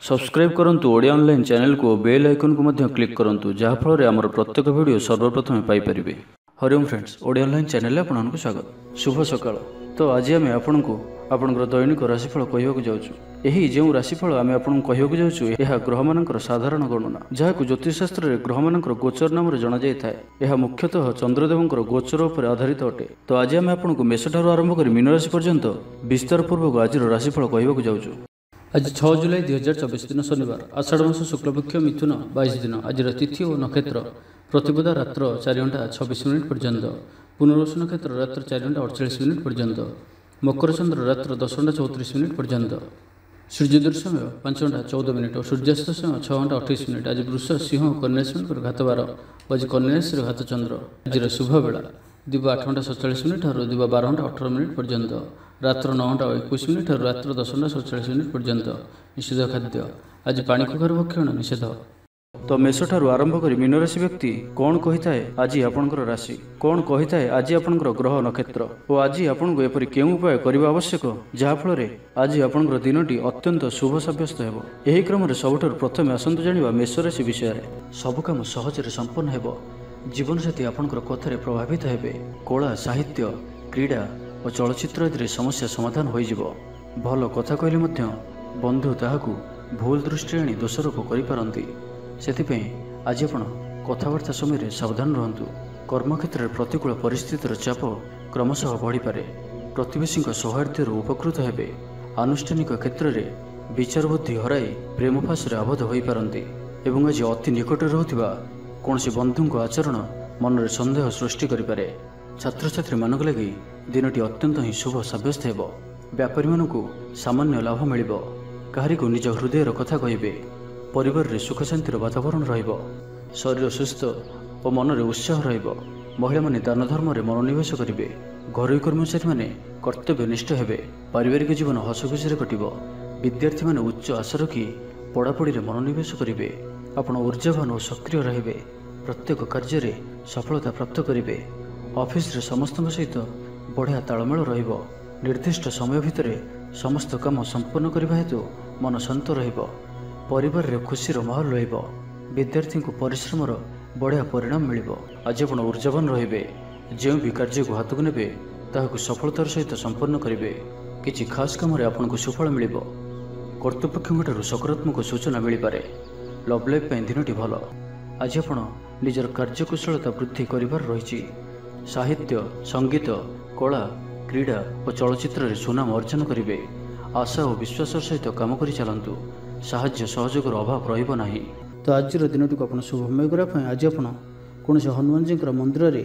Subscribe करंतु Odia online channel को bell icon को मध्य क्लिक करंतु जहाँ फल आमर प्रत्येक वीडियो सर्वप्रथम Piper. Hariom friends, Odia online channel में आपको स्वागत। शुभ सकाळ। तो आज आम आपको आपंकर दैनिक राशिफल कहवाक जाऊँ। यही जो राशिफल आम आपको कहवाक जाऊँ यह ग्रह मानकर साधारण गणना जहाँ ज्योतिषशास्त्र में ग्रह मानकर गोचर नाम जना जाए। यह मुख्यतः चंद्रदेवंकर गोचर उपर आधारित अटे। तो आज आम आपको मेष ठार आरंभ कर मीन राशि पर्यंत विस्तार पूर्वक आज राशिफल कहवाक जाऊँ। आज 6 जुलाई 2024 दिन शनिवार, आषाढ़ मास शुक्लपक्ष मिथुन 22 दिन। आज तिथि और नक्षत्र प्रतिपदा रात्र 4 घंटा 26 मिनिट पर्यंत, पुनर्वसु नक्षत्र रात्र 4 घंटा 48 मिनिट पर्यंत, मकर चंद्र रात्र 10 घंटा 34 मिनिट पर्यंत, सूर्योदय समय 5 घंटा 14 मिनिट और सूर्यास्त समय 6 घंटा 28 मिनिट। आज वृष सिंह कन्या राशि पर घात 12, आज कन्या राशि घात चंद्र। आज शुभ बेला दिवा 8 घंटा 47 मिनिट और दिवा 12 घंटा 18 मिनिट पर्यंत, रात्र 9 घंटा 21 मिनिट और रात्र 10 घंटा 47 मिनिट पर्यंत। निषेध खाद्य आज पानी कखारु भक्षण निषेध। तो मेष ठारू आरंभ कर मीन राशि व्यक्ति कौन कही थाए आज आपंकर राशि, कौन कही थाए आज आपंकर ग्रह नक्षत्र और आज आपको एपरि केउं उपाय करबा आवश्यक जहाँफल आज आपंकर दिनटी अत्यंत शुभ सब्यस्त हेबो। एही क्रम रे सबठारु प्रथमे आसंतु जानिबा मेष राशि विषय रे। सब काम सहजरे संपन्न हेबो। जीवन साथी आपंकर कथारे प्रभावित हेबे। कला, साहित्य, क्रीड़ा और चलचित्र आदि समस्या समाधान हो भल कथा कहले मध्य बंधु ताहाकू भूल दृष्टि आनी दोषारोप करिपारंती। सेथिपई आज आपण कथबार्ता समय सावधान रहंतु। कर्मक्षेत्र में प्रतिकूल परिस्थितिर चाप क्रमशः बढ़ी पारे। प्रतिवेशी सौहार्द्य उपकृत हेबे। आनुष्ठानिक क्षेत्र में विचार बुद्धि हराई प्रेम फासरे आबद्ध हो पारंती। एवं आज अति निकट रहूथिबा कौनसी बंधु आचरण मन में सन्देह सृष्टि करिपारे। छात्र छात्री मानक लगी दिनटी अत्यंत ही शुभ सब्यस्त हेबो। व्यापारी मानकू सामान्य लाभ मिलिबो। काहारी को निज हृदयर कथा कहिबे। परिवार रे सुख शांतिर वातावरण रहिबो। शरीर सुस्थ और मन में उत्साह रहिबो। महिला माने दान धर्म रे मनोनिवेश करिवे। घरोई कर्मचारी माने कर्तव्यनिष्ठ हेबे। पारिवारिक जीवन हसखुशी कटिबो। विद्यार्थी माने उच्च आशा रखी पढ़ापढ़ी रे मनोनिवेश करिवे। आपण ऊर्जावान और सक्रिय रहिबे। प्रत्येक कार्य रे सफलता प्राप्त करिवे। ऑफिस रे समस्त सहित बढ़िया तालमेल रहिबो। निर्दिष्ट समय भितर समस्त काम संपन्न करबा हेतु मन शांत रहिबो। परिवार रे खुशीर माहौल रहिबो। विद्यार्थी को परिश्रम बढ़िया परिणाम मिलिबो। आज आपण ऊर्जावान रहिबे। जो भी कार्य को हाथ को नेबे ताहाकु सफलतार सहित संपन्न करिवे। किछि खास काम रे आपनको सुफल मिलिबो। कर्तृपक्षठु सकारात्मक सूचना मिल पारे। लव लाइफ पे दिनटी भल। आज आपण निजर कार्यकुशलता वृद्धि करिवार रहिछि। साहित्य, संगीत, कला, क्रीड़ा और चलचित्र रे सुनाम अर्जन करिवे। आशा और विश्वास सहित काम करि चलंतु। साहाय्य सहयोगर अभाव रहिबो नाही। तो आज दिनटी को आपण शुभमय करा आज आपण कौन से हनुमान जी मंदिर रे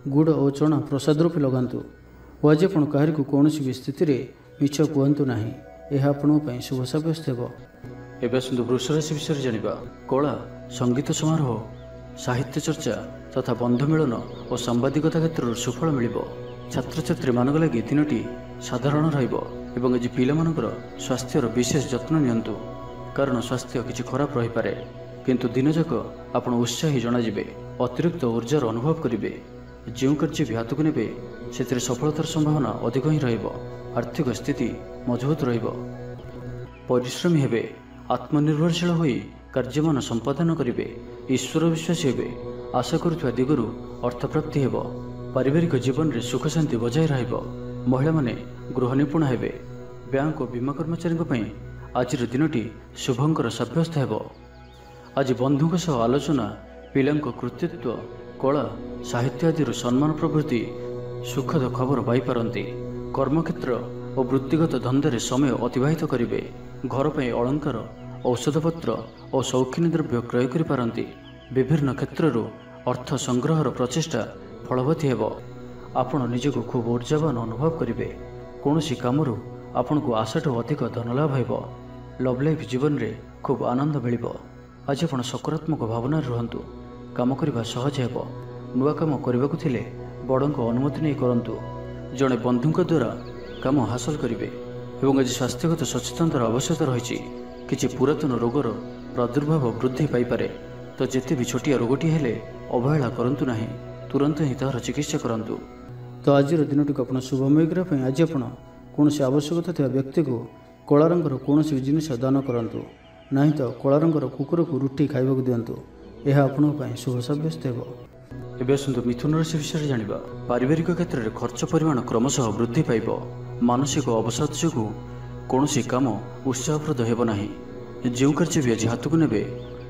गुड़ और चना प्रसाद रूपे लगातु। और आज आपण काहरी को कौन भी स्थिति रे मिछ कहतु नाही। यह आपण शुभ सब्यस्त हेबो। एबे सुंदर वृष राशि विषय जानिबा। कला, संगीत समारोह, साहित्य चर्चा तथा बंधु मिलन और सांबादिकता क्षेत्र सुफल मिलिबो। छात्र छात्री मानक लगी दिनटी साधारण रहिबो। एवं आज पिला मानकर स्वास्थ्यर विशेष जत्न नियंतु। कारण स्वास्थ्य किछि खराब रही पारे, किंतु दिन जाक आपण उत्साही जनाजिबे। अतिरिक्त ऊर्जार अनुभव करिवे। जो कार्य भी हाथ को नेबे सेतिर सफलतार संभावना अधिक ही रहिबो। आर्थिक स्थिति मजबूत रहिबो। परिश्रमी हेबे। आत्मनिर्भरशील होई कार्यमान संपादन करिवे। ईश्वर विश्वासी हेबे। आशा करुवा दिगरु अर्थप्राप्ति हेबो। पारिवारिक जीवन रे सुख शांति बजाय रहिबो। महिला माने गृह निपुण हेबे। बैंक और बीमा कर्मचारी आज दिनटी शुभंकर सब्यस्त हेबो। आज बंधुक सह आलोचना पिलांक कृतित्व, कला, साहित्य आदि सम्मान प्रभृति सुखद खबर पाइपारंती। कर्मक्षेत्र और वृत्तिगत धंदे समय अतिबाहित करिवे। घर पर अलंकार, औषधपत्र और शौखिनी द्रव्य क्रय करिपारंती। विभिन्न क्षेत्रରୁ अर्थ संग्रहर प्रचेष्टा फलवती हेबो। आपण निजको खूब ऊर्जावान अनुभव करिवे। कौनसी कामरू आपनको आशाठू अधिक धन लाभ हेबो। लव लाइफ जीवन रे खूब आनंद मिलिबो। आज आपण सकारात्मक भावना रहंतु। काम करबा सहज हेबो। नुआ काम करबाकू थिले बड़क अनुमति नहीं करंतु। जड़े बंधुक द्वारा काम हासिल करिवे। एवं आज स्वास्थ्यगत सचेतनतार आवश्यकता रही। किछि पुरातन रोगर प्रादुर्भाव वृद्धि पाइपारे। तो जेते भी छोटिया रोगटी हेले अवहेला करंतु नाही। तुरंत ही तार चिकित्सा करंतु। तो आज दिनटी को आपण शुभमय करा आज आपण कौन से आवश्यकता थिया व्यक्ति को कला रंगर कौन जिनिस दान करंतु। ନାହିଁ ତ କଳା ରଙ୍ଗର କୁକୁରକୁ ରୁଟି ଖାଇବାକୁ ଦିଅନ୍ତୁ। ଏହା ଆପଣଙ୍କ ପାଇଁ ଶୁଭ ସାବ୍ୟସ୍ତ ହେବ। ଏବେ ଆସନ୍ତୁ ମିଥୁନ ରାଶି ବିଷୟରେ ଜାଣିବା। ପାରିବାରିକ କ୍ଷେତ୍ରରେ ଖର୍ଚ୍ଚ ପରିମାଣ କ୍ରମଶଃ ବୃଦ୍ଧି ପାଇବ। ମାନସିକ ଅବସାଦ ଯୋଗୁଁ କୌଣସି କାମ ଉତ୍ସାହପ୍ରଦ ହେବ ନାହିଁ। ଯେଉଁ କାର୍ଯ୍ୟ ବି ଆଜି ହାତକୁ ନେବେ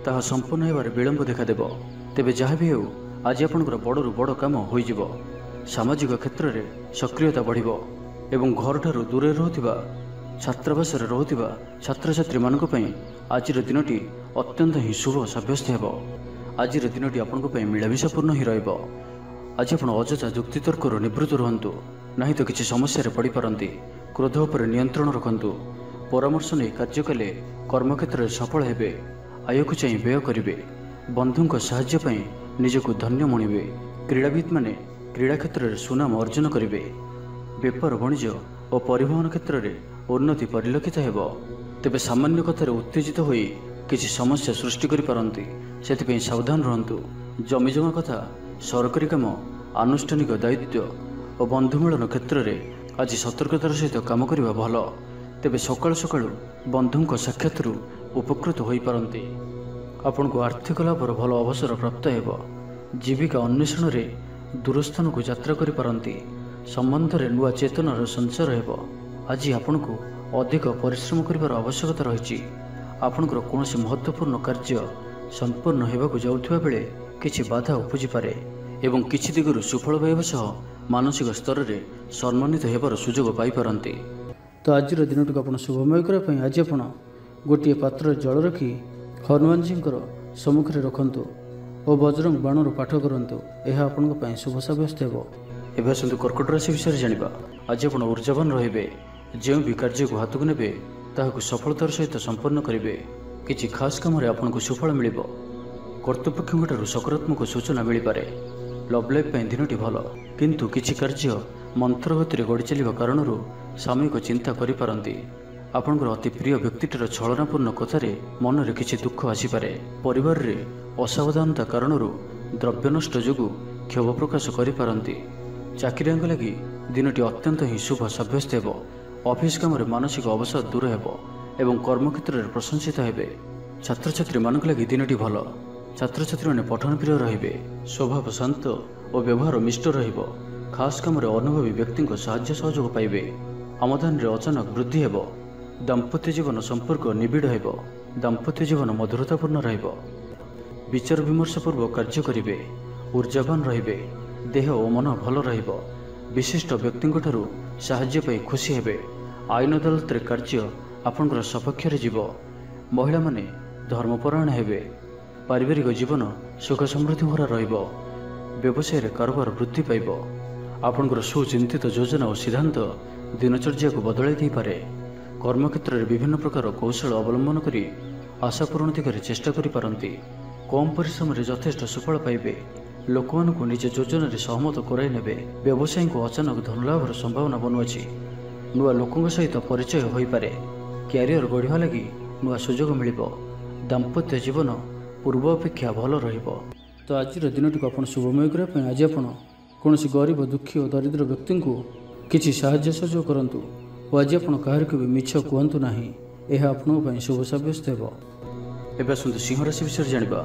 ତାହା ସମ୍ପୂର୍ଣ୍ଣ ହେବାରେ ବିଳମ୍ବ ଦେଖାଦେବ। ତେବେ ଯାହା ବି ହେଉ ଆଜି ଆପଣଙ୍କର ବଡ଼ରୁ ବଡ଼ କାମ ହୋଇଯିବ। ସାମାଜିକ କ୍ଷେତ୍ରରେ ସକ୍ରିୟତା ବଢ଼ିବ ଏବଂ ଘରଠାରୁ ଦୂରରେ ରହୁଥିବା ଛାତ୍ରାବାସରେ ରହୁଥିବା ଛାତ୍ରଛାତ୍ରୀମାନଙ୍କ ପାଇଁ ଆଜିର ଦିନଟି ଅତ୍ୟନ୍ତ ହିଁ ଶୁଭ ସାବ୍ୟସ୍ତ ହେବ। ଆଜିର ଦିନଟି ଆପଣଙ୍କ ପାଇଁ ମିଳାମିଶାପୂର୍ଣ୍ଣ ହିଁ ରହିବ। ଆଜି ଆପଣ ଅଯଥା ଯୁକ୍ତିତର୍କରୁ ନିବୃତ୍ତ ରୁହନ୍ତୁ, ନାହିଁ ତ କିଛି ସମସ୍ୟାରେ ପଡ଼ିପାରନ୍ତି। କ୍ରୋଧ ଉପରେ ନିୟନ୍ତ୍ରଣ ରଖନ୍ତୁ। ପରାମର୍ଶ ନେଇ କାର୍ଯ୍ୟ କଲେ କର୍ମକ୍ଷେତ୍ରରେ ସଫଳ ହେବେ। ଆୟକୁ ଚାହିଁ ବ୍ୟୟ କରିବେ। ବନ୍ଧୁଙ୍କ ସାହାଯ୍ୟ ପାଇଁ ନିଜକୁ ଧନ୍ୟ ମଣିବେ। କ୍ରୀଡ଼ାବିତ୍ମାନେ କ୍ରୀଡ଼ା କ୍ଷେତ୍ରରେ ସୁନାମ ଅର୍ଜନ କରିବେ। ବେପାର ବାଣିଜ୍ୟ ଓ ପରିବହନ କ୍ଷେତ୍ରରେ ଉନ୍ନତି ପରିଲକ୍ଷିତ ହେବ। ତେବେ ସାମାନ୍ୟ କଥାରେ ଉତ୍ତେଜିତ ହୋଇ କିଛି ସମସ୍ୟା ସୃଷ୍ଟି କରିପାରନ୍ତି, ସେଥିପାଇଁ ସାବଧାନ ରୁହନ୍ତୁ। ଜମିଜମା କଥା, ସରକାରୀ କାମ, ଆନୁଷ୍ଠାନିକ ଦାୟିତ୍ୱ ଓ ବନ୍ଧୁମିଳନ କ୍ଷେତ୍ରରେ ଆଜି ସତର୍କତାର ସହିତ କାମ କରିବା ଭଲ। ତେବେ ସକାଳୁ ସକାଳୁ ବନ୍ଧୁଙ୍କ ସାକ୍ଷାତରୁ ଉପକୃତ ହୋଇପାରନ୍ତି। ଆପଣଙ୍କୁ ଆର୍ଥିକ ଲାଭର ଭଲ ଅବସର ପ୍ରାପ୍ତ ହେବ। ଜୀବିକା ଅନ୍ୱେଷଣରେ ଦୂରସ୍ଥାନକୁ ଯାତ୍ରା କରିପାରନ୍ତି। ସମ୍ବନ୍ଧରେ ନୂଆ ଚେତନାର ସଞ୍ଚାର ହେବ। ଆଜି ଆପଣଙ୍କୁ ଅଧିକ ପରିଶ୍ରମ କରିବାର ଆବଶ୍ୟକତା ରହିଛି। ଆପଣଙ୍କର କୌଣସି ମହତ୍ତ୍ୱପୂର୍ଣ୍ଣ କାର୍ଯ୍ୟ ସମ୍ପୂର୍ଣ୍ଣ ହେବାକୁ ଯାଉଥିବା ବେଳେ କିଛି ବାଧା ଉପୁଜିପାରେ ଏବଂ କିଛି ଦିଗରୁ ସୁଫଳ ପାଇବା ସହ ମାନସିକ ସ୍ତରରେ ସମ୍ମାନିତ ହେବାର ସୁଯୋଗ ପାଇପାରନ୍ତି। ତ ଆଜିର ଦିନଟିକୁ ଆପଣ ଶୁଭମୟ କରିବା ପାଇଁ ଆଜି ଆପଣ ଗୋଟିଏ ପାତ୍ରରେ ଜଳ ରଖି ହନୁମାନଜୀଙ୍କର ସମ୍ମୁଖରେ ରଖନ୍ତୁ ଓ ବଜରଙ୍ଗ ବାଣରୁ ପାଠ କରନ୍ତୁ। ଏହା ଆପଣଙ୍କ ପାଇଁ ଶୁଭ ସାବ୍ୟସ୍ତ ହେବ। ଏବେ ଆସନ୍ତୁ କର୍କଟ ରାଶି ବିଷୟରେ ଜାଣିବା। ଆଜି ଆପଣ ଊର୍ଜାବାନ ରହିବେ। ଯେଉଁ ବି କାର୍ଯ୍ୟକୁ ହାତକୁ ନେବେ ତାହାକୁ ସଫଳତାର ସହିତ ସମ୍ପନ୍ନ କରିବେ। କିଛି ଖାସ୍ କାମରେ ଆପଣଙ୍କୁ ସୁଫଳ ମିଳିବ। କର୍ତ୍ତୃପକ୍ଷଙ୍କଠାରୁ ସକାରାତ୍ମକ ସୂଚନା ମିଳିପାରେ। ଲଭ୍ ଲାଇଫ୍ ପାଇଁ ଦିନଟି ଭଲ, କିନ୍ତୁ କିଛି କାର୍ଯ୍ୟ ମନ୍ତ୍ରଗତିରେ ଗଡ଼ି ଚାଲିବା କାରଣରୁ ସାମୟିକ ଚିନ୍ତା କରିପାରନ୍ତି। ଆପଣଙ୍କର ଅତି ପ୍ରିୟ ବ୍ୟକ୍ତିଟିର ଛଳନାପୂର୍ଣ୍ଣ କଥାରେ ମନରେ କିଛି ଦୁଃଖ ଆସିପାରେ। ପରିବାରରେ ଅସାବଧାନତା କାରଣରୁ ଦ୍ରବ୍ୟ ନଷ୍ଟ ଯୋଗୁଁ କ୍ଷୋଭ ପ୍ରକାଶ କରିପାରନ୍ତି। ଚାକିରିଆଙ୍କ ଲାଗି ଦିନଟି ଅତ୍ୟନ୍ତ ହିଁ ଶୁଭ ସାବ୍ୟସ୍ତ ହେବ। ଅଫିସ୍ କାମରେ ମାନସିକ ଅବସାଦ ଦୂର ହେବ ଏବଂ କର୍ମକ୍ଷେତ୍ରରେ ପ୍ରଶଂସିତ ହେବେ। ଛାତ୍ରଛାତ୍ରୀମାନଙ୍କ ଲାଗି ଦିନଟି ଭଲ। ଛାତ୍ରଛାତ୍ରୀମାନେ ପଠନ ପ୍ରିୟ ରହିବେ। ସ୍ୱଭାବ ଶାନ୍ତ ଓ ବ୍ୟବହାର ମିଷ୍ଟ ରହିବ। ଖାସ୍ କାମରେ ଅନୁଭବୀ ବ୍ୟକ୍ତିଙ୍କ ସାହାଯ୍ୟ ସହଯୋଗ ପାଇବେ। ଆମଦାନୀରେ ଅଚାନକ ବୃଦ୍ଧି ହେବ। ଦାମ୍ପତ୍ୟ ଜୀବନ ସମ୍ପର୍କ ନିବିଡ଼ ହେବ। ଦାମ୍ପତ୍ୟ ଜୀବନ ମଧୁରତାପୂର୍ଣ୍ଣ ରହିବ। ବିଚାର ବିମର୍ଶ ପୂର୍ବକ କାର୍ଯ୍ୟ କରିବେ। ଊର୍ଜାବାନ ରହିବେ। ଦେହ ଓ ମନ ଭଲ ରହିବ। ବିଶିଷ୍ଟ ବ୍ୟକ୍ତିଙ୍କଠାରୁ ସାହାଯ୍ୟ ପାଇ ଖୁସି ହେବେ। ଆଇନ ଅଦାଲତରେ କାର୍ଯ୍ୟ ଆପଣଙ୍କର ସପକ୍ଷରେ ଯିବ। ମହିଳାମାନେ ଧର୍ମପରାୟଣ ହେବେ। ପାରିବାରିକ ଜୀବନ ସୁଖ ସମୃଦ୍ଧି ଭରା ରହିବ। ବ୍ୟବସାୟରେ କାରବାର ବୃଦ୍ଧି ପାଇବ। ଆପଣଙ୍କର ସୁଚିନ୍ତିତ ଯୋଜନା ଓ ସିଦ୍ଧାନ୍ତ ଦିନଚର୍ଯ୍ୟାକୁ ବଦଳାଇ ଦେଇପାରେ। କର୍ମକ୍ଷେତ୍ରରେ ବିଭିନ୍ନ ପ୍ରକାର କୌଶଳ ଅବଲମ୍ବନ କରି ଆଶା ପୂରଣ ଦିଗରେ ଚେଷ୍ଟା କରିପାରନ୍ତି। କମ୍ ପରିଶ୍ରମରେ ଯଥେଷ୍ଟ ସୁଫଳ ପାଇବେ। ଲୋକମାନଙ୍କୁ ନିଜ ଯୋଜନାରେ ସହମତ କରାଇ ନେବେ। ବ୍ୟବସାୟୀଙ୍କୁ ଅଚାନକ ଧନଲାଭର ସମ୍ଭାବନା ବନୁଅଛି। ନୂଆ ଲୋକଙ୍କ ସହିତ ପରିଚୟ ହୋଇପାରେ। କ୍ୟାରିୟର ଗଢ଼ିବା ଲାଗି ନୂଆ ସୁଯୋଗ ମିଳିବ। ଦାମ୍ପତ୍ୟ ଜୀବନ ପୂର୍ବ ଅପେକ୍ଷା ଭଲ ରହିବ। ତ ଆଜିର ଦିନଟିକୁ ଆପଣ ଶୁଭମୟ କରିବା ପାଇଁ ଆଜି ଆପଣ କୌଣସି ଗରିବ, ଦୁଃଖୀ ଓ ଦରିଦ୍ର ବ୍ୟକ୍ତିଙ୍କୁ କିଛି ସାହାଯ୍ୟ ସହଯୋଗ କରନ୍ତୁ ଓ ଆଜି ଆପଣ କାହାରିକୁ ବି ମିଛ କୁହନ୍ତୁ ନାହିଁ। ଏହା ଆପଣଙ୍କ ପାଇଁ ଶୁଭ ସାବ୍ୟସ୍ତ ହେବ। ଏବେ ଆସନ୍ତୁ ସିଂହ ରାଶି ବିଷୟରେ ଜାଣିବା।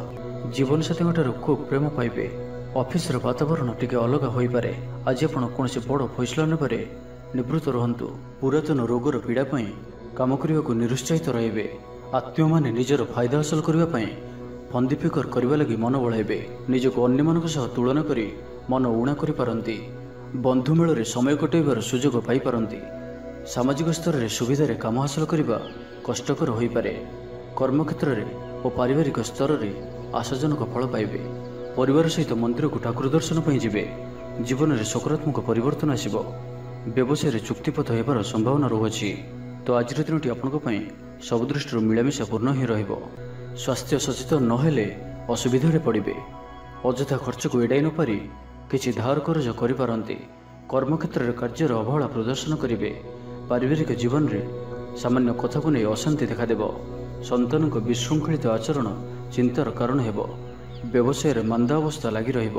ଜୀବନସାଥୀଙ୍କଠାରୁ ଖୁବ୍ ପ୍ରେମ ପାଇବେ। ଅଫିସର ବାତାବରଣ ଟିକେ ଅଲଗା ହୋଇପାରେ। ଆଜି ଆପଣ କୌଣସି ବଡ଼ ଫଇସଲା ନେବାରେ ନିବୃତ୍ତ ରୁହନ୍ତୁ। ପୁରାତନ ରୋଗର ପୀଡ଼ା ପାଇଁ କାମ କରିବାକୁ ନିରୁତ୍ସାହିତ ରହିବେ। ଆତ୍ମୀୟମାନେ ନିଜର ଫାଇଦା ହାସଲ କରିବା ପାଇଁ ଫନ୍ଦିଫିକର କରିବା ଲାଗି ମନ ବଳାଇବେ। ନିଜକୁ ଅନ୍ୟମାନଙ୍କ ସହ ତୁଳନା କରି ମନ ଊଣା କରିପାରନ୍ତି। ବନ୍ଧୁ ମେଳରେ ସମୟ କଟାଇବାର ସୁଯୋଗ ପାଇପାରନ୍ତି। ସାମାଜିକ ସ୍ତରରେ ସୁବିଧାରେ କାମ ହାସଲ କରିବା କଷ୍ଟକର ହୋଇପାରେ। କର୍ମକ୍ଷେତ୍ରରେ ଓ ପାରିବାରିକ ସ୍ତରରେ ଆଶାଜନକ ଫଳ ପାଇବେ। ପରିବାର ସହିତ ମନ୍ଦିରକୁ ଠାକୁର ଦର୍ଶନ ପାଇଁ ଯିବେ। ଜୀବନରେ ସକାରାତ୍ମକ ପରିବର୍ତ୍ତନ ଆସିବ। ବ୍ୟବସାୟରେ ଚୁକ୍ତିପଥ ହେବାର ସମ୍ଭାବନା ରହୁଅଛି। ତ ଆଜିର ଦିନଟି ଆପଣଙ୍କ ପାଇଁ ସବୁ ଦୃଷ୍ଟିରୁ ମିଳାମିଶା ପୂର୍ଣ୍ଣ ହିଁ ରହିବ। ସ୍ୱାସ୍ଥ୍ୟ ସଚେତନ ନହେଲେ ଅସୁବିଧାରେ ପଡ଼ିବେ। ଅଯଥା ଖର୍ଚ୍ଚକୁ ଏଡ଼ାଇ ନପାରି କିଛି ଧାର କରଜ କରିପାରନ୍ତି। କର୍ମକ୍ଷେତ୍ରରେ କାର୍ଯ୍ୟର ଅବହେଳା ପ୍ରଦର୍ଶନ କରିବେ। ପାରିବାରିକ ଜୀବନରେ ସାମାନ୍ୟ କଥାକୁ ନେଇ ଅଶାନ୍ତି ଦେଖାଦେବ। ସନ୍ତାନଙ୍କ ବିଶୃଙ୍ଖଳିତ ଆଚରଣ ଚିନ୍ତାର କାରଣ ହେବ। ବ୍ୟବସାୟରେ ମାନ୍ଦାବସ୍ଥା ଲାଗି ରହିବ।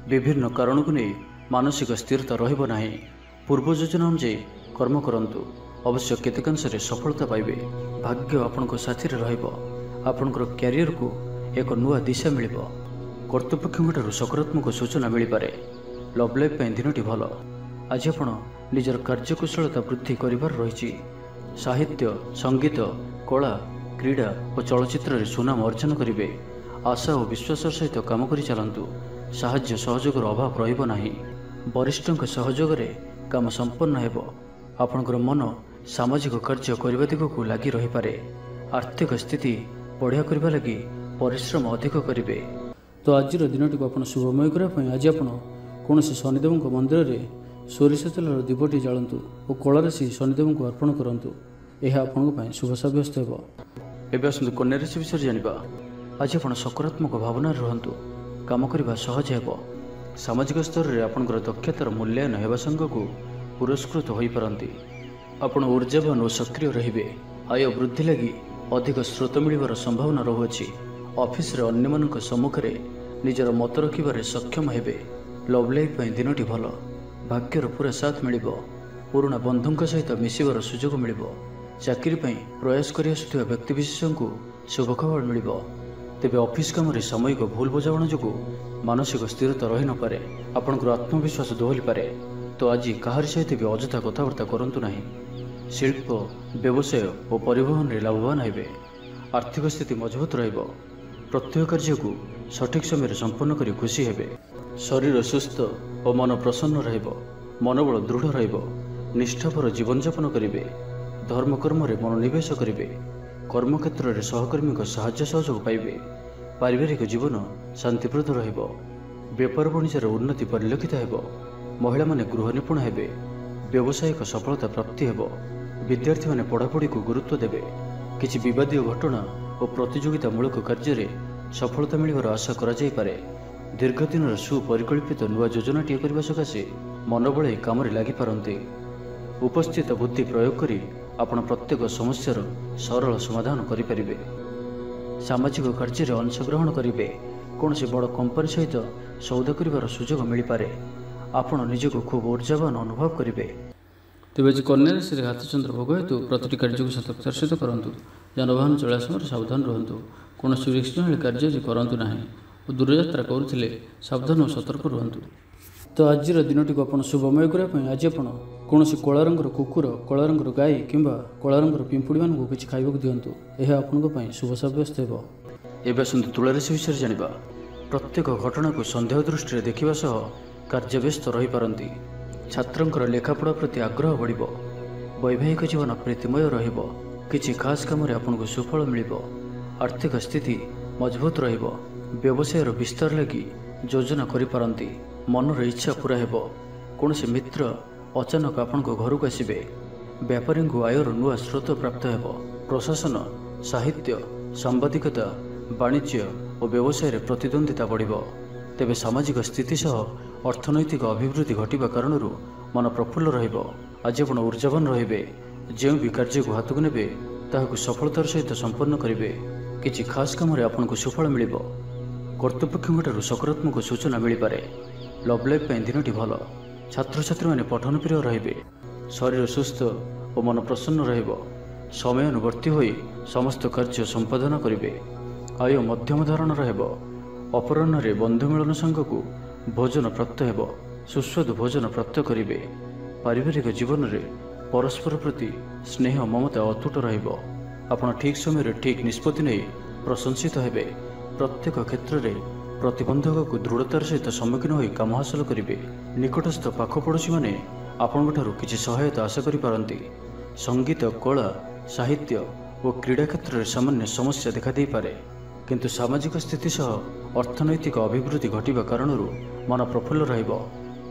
ବିଭିନ୍ନ କାରଣକୁ ନେଇ ମାନସିକ ସ୍ଥିରତା ରହିବ ନାହିଁ। ପୂର୍ବ ଯୋଜନା ଅନୁଯାୟୀ କର୍ମ କରନ୍ତୁ। ଅବଶ୍ୟ କେତେକାଂଶରେ ସଫଳତା ପାଇବେ। ଭାଗ୍ୟ ଆପଣଙ୍କ ସାଥିରେ ରହିବ। ଆପଣଙ୍କର କ୍ୟାରିୟରକୁ ଏକ ନୂଆ ଦିଶା ମିଳିବ। କର୍ତ୍ତୃପକ୍ଷଙ୍କଠାରୁ ସକାରାତ୍ମକ ସୂଚନା ମିଳିପାରେ। ଲଭ୍ ଲାଇଫ୍ ପାଇଁ ଦିନଟି ଭଲ। ଆଜି ଆପଣ ନିଜର କାର୍ଯ୍ୟକୁଶଳତା ବୃଦ୍ଧି କରିବାର ରହିଛି। ସାହିତ୍ୟ, ସଙ୍ଗୀତ, କଳା, କ୍ରୀଡ଼ା ଓ ଚଳଚ୍ଚିତ୍ରରେ ସୁନାମ ଅର୍ଜନ କରିବେ। ଆଶା ଓ ବିଶ୍ୱାସର ସହିତ କାମ କରି ଚାଲନ୍ତୁ। ସାହାଯ୍ୟ ସହଯୋଗର ଅଭାବ ରହିବ ନାହିଁ। ବରିଷ୍ଠଙ୍କ ସହଯୋଗରେ କାମ ସମ୍ପନ୍ନ ହେବ। ଆପଣଙ୍କର ମନ ସାମାଜିକ କାର୍ଯ୍ୟ କରିବା ଦିଗକୁ ଲାଗି ରହିପାରେ। ଆର୍ଥିକ ସ୍ଥିତି ବଢ଼ିଆ କରିବା ଲାଗି ପରିଶ୍ରମ ଅଧିକ କରିବେ। ତ ଆଜିର ଦିନଟିକୁ ଆପଣ ଶୁଭମୟ କରିବା ପାଇଁ ଆଜି ଆପଣ କୌଣସି ଶନିଦେବଙ୍କ ମନ୍ଦିରରେ ସୋରିଷ ତେଲର ଦୀପଟି ଜାଳନ୍ତୁ ଓ କଳାରାଶି ଶନିଦେବଙ୍କୁ ଅର୍ପଣ କରନ୍ତୁ। ଏହା ଆପଣଙ୍କ ପାଇଁ ଶୁଭ ସାବ୍ୟସ୍ତ ହେବ। ଏବେ ଆସନ୍ତୁ କନ୍ୟା ରାଶି ବିଷୟରେ ଜାଣିବା। ଆଜି ଆପଣ ସକାରାତ୍ମକ ଭାବନାରେ ରୁହନ୍ତୁ। କାମ କରିବା ସହଜ ହେବ। ସାମାଜିକ ସ୍ତରରେ ଆପଣଙ୍କର ଦକ୍ଷତାର ମୂଲ୍ୟାୟନ ହେବା ସାଙ୍ଗକୁ ପୁରସ୍କୃତ ହୋଇପାରନ୍ତି। ଆପଣ ଊର୍ଜାବାନ ଓ ସକ୍ରିୟ ରହିବେ। ଆୟ ବୃଦ୍ଧି ଲାଗି ଅଧିକ ସ୍ରୋତ ମିଳିବାର ସମ୍ଭାବନା ରହୁଅଛି। ଅଫିସରେ ଅନ୍ୟମାନଙ୍କ ସମ୍ମୁଖରେ ନିଜର ମତ ରଖିବାରେ ସକ୍ଷମ ହେବେ। ଲଭ୍ ଲାଇଫ୍ ପାଇଁ ଦିନଟି ଭଲ। ଭାଗ୍ୟର ପୁରା ସାଥ ମିଳିବ। ପୁରୁଣା ବନ୍ଧୁଙ୍କ ସହିତ ମିଶିବାର ସୁଯୋଗ ମିଳିବ। ଚାକିରି ପାଇଁ ପ୍ରୟାସ କରି ଆସୁଥିବା ବ୍ୟକ୍ତିବିଶେଷଙ୍କୁ ଶୁଭ ଖବର ମିଳିବ। ତେବେ ଅଫିସ କାମରେ ସାମୟିକ ଭୁଲ ବୁଝାମଣା ଯୋଗୁଁ ମାନସିକ ସ୍ଥିରତା ରହିନପାରେ। ଆପଣଙ୍କର ଆତ୍ମବିଶ୍ୱାସ ଦୋହଲିପାରେ। ତ ଆଜି କାହାରି ସହିତ ବି ଅଯଥା କଥାବାର୍ତ୍ତା କରନ୍ତୁ ନାହିଁ। ଶିଳ୍ପ, ବ୍ୟବସାୟ ଓ ପରିବହନରେ ଲାଭବାନ ହେବେ। ଆର୍ଥିକ ସ୍ଥିତି ମଜବୁତ ରହିବ। ପ୍ରତ୍ୟେକ କାର୍ଯ୍ୟକୁ ସଠିକ ସମୟରେ ସମ୍ପନ୍ନ କରି ଖୁସି ହେବେ। ଶରୀର ସୁସ୍ଥ ଓ ମନ ପ୍ରସନ୍ନ ରହିବ। ମନୋବଳ ଦୃଢ଼ ରହିବ। ନିଷ୍ଠାପର ଜୀବନଯାପନ କରିବେ। ଧର୍ମକର୍ମରେ ମନୋନିବେଶ କରିବେ। କର୍ମକ୍ଷେତ୍ରରେ ସହକର୍ମୀଙ୍କ ସାହାଯ୍ୟ ସହଯୋଗ ପାଇବେ। ପାରିବାରିକ ଜୀବନ ଶାନ୍ତିପ୍ରଦ ରହିବ। ବେପାର ବାଣିଜ୍ୟର ଉନ୍ନତି ପରିଲକ୍ଷିତ ହେବ। ମହିଳାମାନେ ଗୃହ ନିପୁଣ ହେବେ। ବ୍ୟବସାୟିକ ସଫଳତା ପ୍ରାପ୍ତି ହେବ। ବିଦ୍ୟାର୍ଥୀମାନେ ପଢ଼ାପଢ଼ିକୁ ଗୁରୁତ୍ୱ ଦେବେ। କିଛି ବିବାଦୀୟ ଘଟଣା ଓ ପ୍ରତିଯୋଗିତାମୂଳକ କାର୍ଯ୍ୟରେ ସଫଳତା ମିଳିବାର ଆଶା କରାଯାଇପାରେ। ଦୀର୍ଘଦିନର ସୁପରିକଳ୍ପିତ ନୂଆ ଯୋଜନାଟିଏ କରିବା ସକାଶେ ମନ ବଳାଇ କାମରେ ଲାଗିପାରନ୍ତି। ଉପସ୍ଥିତ ବୁଦ୍ଧି ପ୍ରୟୋଗ କରି ଆପଣ ପ୍ରତ୍ୟେକ ସମସ୍ୟାର ସରଳ ସମାଧାନ କରିପାରିବେ। ସାମାଜିକ କାର୍ଯ୍ୟରେ ଅଂଶଗ୍ରହଣ କରିବେ। କୌଣସି ବଡ଼ କମ୍ପାନୀ ସହିତ ସୌଦା କରିବାର ସୁଯୋଗ ମିଳିପାରେ। ଆପଣ ନିଜକୁ ଖୁବ୍ ଊର୍ଜାବାନ ଅନୁଭବ କରିବେ। ତେବେ ଆଜି କନ୍ୟା ରାଶିରେ ହାତଚନ୍ଦ୍ର ଭୋଗ ହେତୁ ପ୍ରତିଟି କାର୍ଯ୍ୟକୁ ସତର୍କତାର ସହିତ କରନ୍ତୁ। ଯାନବାହନ ଚଳାଇବା ସମୟରେ ସାବଧାନ ରୁହନ୍ତୁ। କୌଣସି ରିସ୍କହୀନ କାର୍ଯ୍ୟ ଆଜି କରନ୍ତୁ ନାହିଁ ଓ ଦୂରଯାତ୍ରା କରୁଥିଲେ ସାବଧାନ ଓ ସତର୍କ ରୁହନ୍ତୁ। ତ ଆଜିର ଦିନଟିକୁ ଆପଣ ଶୁଭମୟ କରିବା ପାଇଁ ଆଜି ଆପଣ କୌଣସି କଳା ରଙ୍ଗର କୁକୁର, କଳା ରଙ୍ଗର ଗାଈ କିମ୍ବା କଳା ରଙ୍ଗର ପିମ୍ପୁଡ଼ିମାନଙ୍କୁ କିଛି ଖାଇବାକୁ ଦିଅନ୍ତୁ। ଏହା ଆପଣଙ୍କ ପାଇଁ ଶୁଭ ସାବ୍ୟସ୍ତ ହେବ। ଏବେ ଆସନ୍ତୁ ତୁଳା ରାଶି ବିଷୟରେ ଜାଣିବା। ପ୍ରତ୍ୟେକ ଘଟଣାକୁ ସନ୍ଦେହ ଦୃଷ୍ଟିରେ ଦେଖିବା ସହ କାର୍ଯ୍ୟବ୍ୟସ୍ତ ରହିପାରନ୍ତି। ଛାତ୍ରଙ୍କର ଲେଖାପଢ଼ା ପ୍ରତି ଆଗ୍ରହ ବଢ଼ିବ। ବୈବାହିକ ଜୀବନ ପ୍ରୀତିମୟ ରହିବ। କିଛି ଖାସ୍ କାମରେ ଆପଣଙ୍କୁ ସୁଫଳ ମିଳିବ। ଆର୍ଥିକ ସ୍ଥିତି ମଜବୁତ ରହିବ। ବ୍ୟବସାୟର ବିସ୍ତାର ଲାଗି ଯୋଜନା କରିପାରନ୍ତି। ମନର ଇଚ୍ଛା ପୂରା ହେବ। କୌଣସି ମିତ୍ର ଅଚାନକ ଆପଣଙ୍କ ଘରକୁ ଆସିବେ। ବେପାରୀଙ୍କୁ ଆୟର ନୂଆ ସ୍ରୋତ ପ୍ରାପ୍ତ ହେବ। ପ୍ରଶାସନ, ସାହିତ୍ୟ, ସାମ୍ବାଦିକତା, ବାଣିଜ୍ୟ ଓ ବ୍ୟବସାୟରେ ପ୍ରତିଦ୍ୱନ୍ଦ୍ୱିତା ବଢ଼ିବ। ତେବେ ସାମାଜିକ ସ୍ଥିତି ସହ ଅର୍ଥନୈତିକ ଅଭିବୃଦ୍ଧି ଘଟିବା କାରଣରୁ ମନ ପ୍ରଫୁଲ୍ଲ ରହିବ। ଆଜି ଆପଣ ଊର୍ଜାବାନ ରହିବେ। ଯେଉଁ ବି କାର୍ଯ୍ୟକୁ ହାତକୁ ନେବେ ତାହାକୁ ସଫଳତାର ସହିତ ସମ୍ପନ୍ନ କରିବେ। କିଛି ଖାସ୍ କାମରେ ଆପଣଙ୍କୁ ସୁଫଳ ମିଳିବ। କର୍ତ୍ତୃପକ୍ଷଙ୍କଠାରୁ ସକାରାତ୍ମକ ସୂଚନା ମିଳିପାରେ। ଲଭ୍ ଲାଇଫ୍ ପାଇଁ ଦିନଟି ଭଲ। ଛାତ୍ରଛାତ୍ରୀମାନେ ପଠନପ୍ରିୟ ରହିବେ। ଶରୀର ସୁସ୍ଥ ଓ ମନ ପ୍ରସନ୍ନ ରହିବ। ସମୟାନୁବର୍ତ୍ତୀ ହୋଇ ସମସ୍ତ କାର୍ଯ୍ୟ ସମ୍ପାଦନ କରିବେ। ଆୟ ମଧ୍ୟମ ଧରଣର ହେବ। ଅପରାହ୍ନରେ ବନ୍ଧୁ ମିଳନ ସାଙ୍ଗକୁ ଭୋଜନ ପ୍ରାପ୍ତ ହେବ। ସୁସ୍ୱାଦୁ ଭୋଜନ ପ୍ରାପ୍ତ କରିବେ। ପାରିବାରିକ ଜୀବନରେ ପରସ୍ପର ପ୍ରତି ସ୍ନେହ ମମତା ଅତୁଟ ରହିବ। ଆପଣ ଠିକ୍ ସମୟରେ ଠିକ୍ ନିଷ୍ପତ୍ତି ନେଇ ପ୍ରଶଂସିତ ହେବେ। ପ୍ରତ୍ୟେକ କ୍ଷେତ୍ରରେ ପ୍ରତିବନ୍ଧକକୁ ଦୃଢ଼ତାର ସହିତ ସମ୍ମୁଖୀନ ହୋଇ କାମ ହାସଲ କରିବେ। ନିକଟସ୍ଥ ପାଖ ପଡ଼ୋଶୀମାନେ ଆପଣଙ୍କଠାରୁ କିଛି ସହାୟତା ଆଶା କରିପାରନ୍ତି। ସଙ୍ଗୀତ, କଳା, ସାହିତ୍ୟ ଓ କ୍ରୀଡ଼ା କ୍ଷେତ୍ରରେ ସାମାନ୍ୟ ସମସ୍ୟା ଦେଖାଦେଇପାରେ। କିନ୍ତୁ ସାମାଜିକ ସ୍ଥିତି ସହ ଅର୍ଥନୈତିକ ଅଭିବୃଦ୍ଧି ଘଟିବା କାରଣରୁ ମନ ପ୍ରଫୁଲ୍ଲ ରହିବ।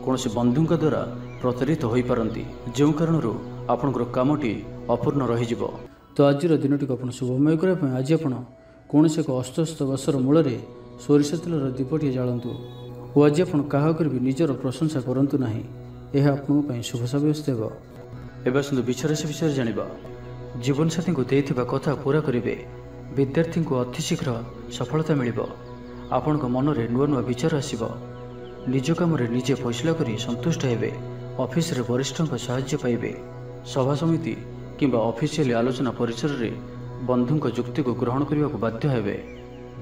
କୌଣସି ବନ୍ଧୁଙ୍କ ଦ୍ୱାରା ପ୍ରତାରିତ ହୋଇପାରନ୍ତି, ଯେଉଁ କାରଣରୁ ଆପଣଙ୍କର କାମଟି ଅପୂର୍ଣ୍ଣ ରହିଯିବ। ତ ଆଜିର ଦିନଟିକୁ ଆପଣ ଶୁଭମୟ କରିବା ପାଇଁ ଆଜି ଆପଣ କୌଣସି ଏକ ଅସ୍ତସ୍ତ ଗଛର ମୂଳରେ ସୋରିଷ ତେଲର ଦୀପଟିଏ ଜାଳନ୍ତୁ ଓ ଆଜି ଆପଣ କାହା ଉପରେ ବି ନିଜର ପ୍ରଶଂସା କରନ୍ତୁ ନାହିଁ। ଏହା ଆପଣଙ୍କ ପାଇଁ ଶୁଭ ସାବ୍ୟସ୍ତ ହେବ। ଏବେ ଆସନ୍ତୁ ବିଛା ରାଶି ବିଷୟରେ ଜାଣିବା। ଜୀବନସାଥୀଙ୍କୁ ଦେଇଥିବା କଥା ପୂରା କରିବେ। ବିଦ୍ୟାର୍ଥୀଙ୍କୁ ଅତିଶୀଘ୍ର ସଫଳତା ମିଳିବ। ଆପଣଙ୍କ ମନରେ ନୂଆ ନୂଆ ବିଚାର ଆସିବ। ନିଜ କାମରେ ନିଜେ ଫଇସଲା କରି ସନ୍ତୁଷ୍ଟ ହେବେ। ଅଫିସରେ ବରିଷ୍ଠଙ୍କ ସାହାଯ୍ୟ ପାଇବେ। ସଭା ସମିତି କିମ୍ବା ଅଫିସିଆଲି ଆଲୋଚନା ପରିସରରେ ବନ୍ଧୁଙ୍କ ଯୁକ୍ତିକୁ ଗ୍ରହଣ କରିବାକୁ ବାଧ୍ୟ ହେବେ।